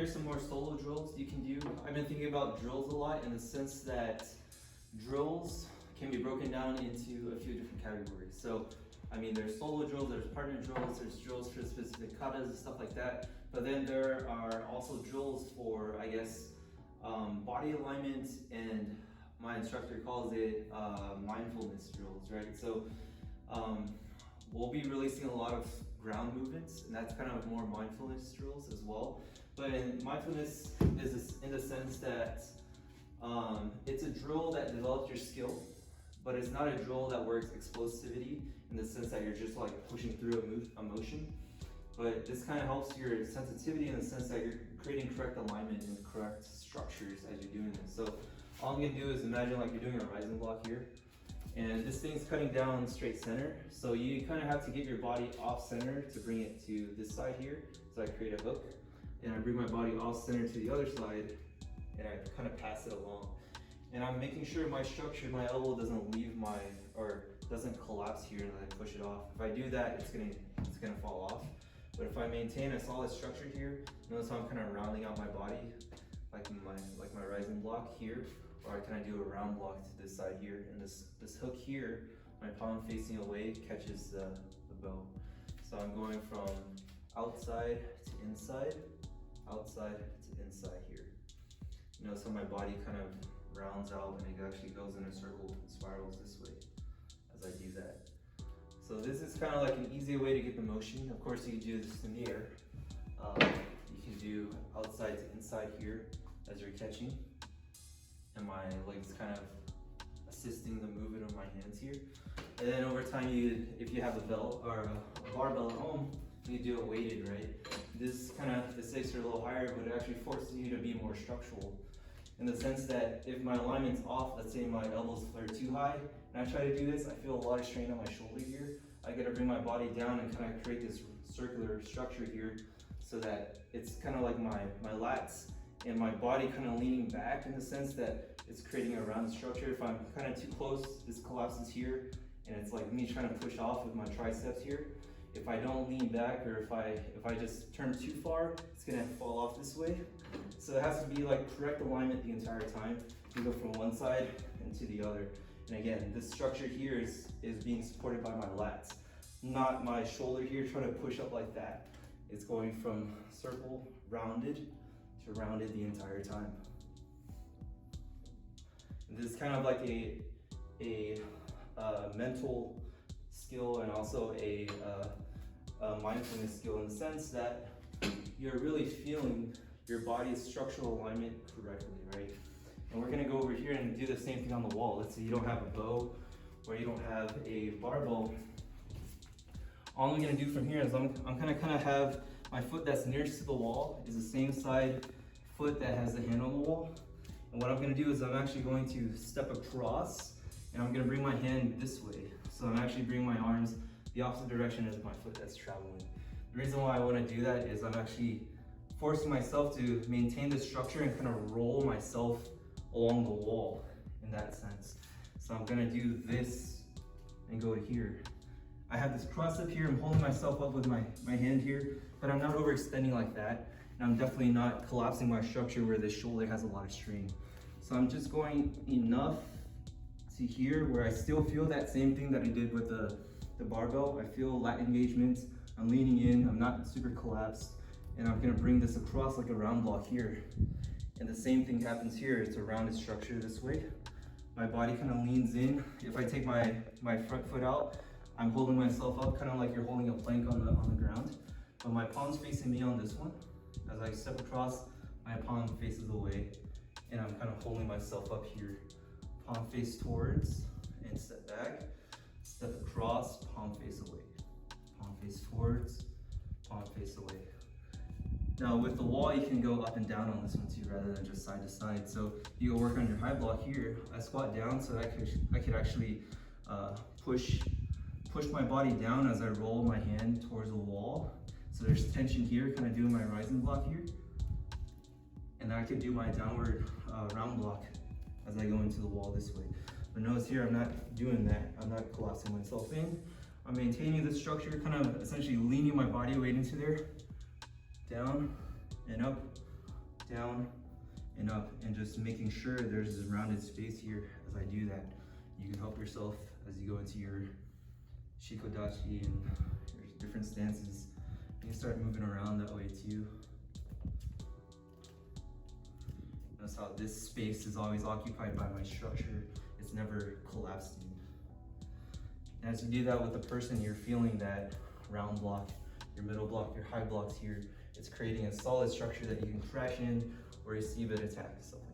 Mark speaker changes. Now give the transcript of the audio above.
Speaker 1: here's some more solo drills you can do. I've been thinking about drills a lot in the sense that drills can be broken down into a few different categories. So, I mean, there's solo drills, there's partner drills, there's drills for specific katas and stuff like that. But then there are also drills for, I guess, body alignment, and my instructor calls it mindfulness drills, right? So we'll be releasing a lot of ground movements, and that's kind of more mindfulness drills as well. But in mindfulness is in the sense that it's a drill that develops your skill, but it's not a drill that works explosivity in the sense that you're just like pushing through a motion. But this kind of helps your sensitivity in the sense that you're creating correct alignment and correct structures as you're doing this. So all I'm gonna do is imagine like you're doing a rising block here, and this thing's cutting down straight center. So you kind of have to get your body off center to bring it to this side here. So I create a hook, and I bring my body off center to the other side, and I kind of pass it along. And I'm making sure my structure, my elbow doesn't leave or doesn't collapse here and then I push it off. If I do that, it's gonna fall off. But if I maintain a solid structure here, notice how I'm kind of rounding out my body, like my rising block here, or I kind of do a round block to this side here. And this hook here, my palm facing away, catches the bow. So I'm going from outside to inside here. Notice how my body kind of rounds out and it actually goes in a circle and spirals this way as I do that. So this is kind of like an easy way to get the motion. Of course, you can do this in the air. You can do outside to inside here as you're catching, and my legs kind of assisting the movement of my hands here. And then over time, if you have a belt or a barbell at home, you do it weighted, right? This takes it a little higher, but it actually forces you to be more structural, in the sense that if my alignment's off, let's say my elbows flare too high, and I try to do this, I feel a lot of strain on my shoulder here. I gotta bring my body down and kind of create this circular structure here so that it's kind of like my lats and my body kind of leaning back, in the sense that it's creating a round structure. If I'm kind of too close, this collapses here, and it's like me trying to push off with my triceps here. If I don't lean back, or if I just turn too far, it's gonna fall off this way. So it has to be like correct alignment the entire time. You go from one side and to the other. And again, this structure here is being supported by my lats, not my shoulder here trying to push up like that. It's going from circle, rounded, to rounded the entire time. And this is kind of like a mental skill, and also a mindfulness skill, in the sense that you're really feeling your body's structural alignment correctly, right? And we're gonna go over here and do the same thing on the wall. Let's say you don't have a bow, or you don't have a barbell. All I'm gonna do from here is I'm gonna kind of have my foot that's nearest to the wall is the same side foot that has the hand on the wall. And what I'm gonna do is I'm actually going to step across, and I'm gonna bring my hand this way. So I'm actually bringing my arms the opposite direction as my foot that's traveling. The reason why I wanna do that is I'm actually forcing myself to maintain the structure and kind of roll myself along the wall in that sense. So I'm gonna do this and go to here. I have this cross up here, I'm holding myself up with my hand here, but I'm not overextending like that. And I'm definitely not collapsing my structure where the shoulder has a lot of strain. So I'm just going enough to here where I still feel that same thing that I did with the barbell. I feel lat engagement, I'm leaning in, I'm not super collapsed, and I'm gonna bring this across like a round block here. And the same thing happens here. It's a rounded structure this way. My body kind of leans in. If I take my front foot out, I'm holding myself up, kind of like you're holding a plank on the ground. But my palm's facing me on this one. As I step across, my palm faces away, and I'm kind of holding myself up here. Palm face towards, and step back. Step across, palm face away. Palm face towards, palm face away. Now with the wall, you can go up and down on this one too, rather than just side to side. So you go work on your high block here. I squat down so that I could actually push my body down as I roll my hand towards the wall. So there's tension here, kind of doing my rising block here. And I could do my downward round block as I go into the wall this way. But notice here, I'm not doing that. I'm not collapsing myself in. I'm maintaining the structure, kind of essentially leaning my body weight into there. Down and up, down and up, and just making sure there's this rounded space here. As I do that, you can help yourself as you go into your shikodashi and your different stances. You can start moving around that way too. Notice how this space is always occupied by my structure. It's never collapsing. And as you do that with the person, you're feeling that round block, your middle block, your high blocks here. It's creating a solid structure that you can crash in or receive an attack, stuff like that.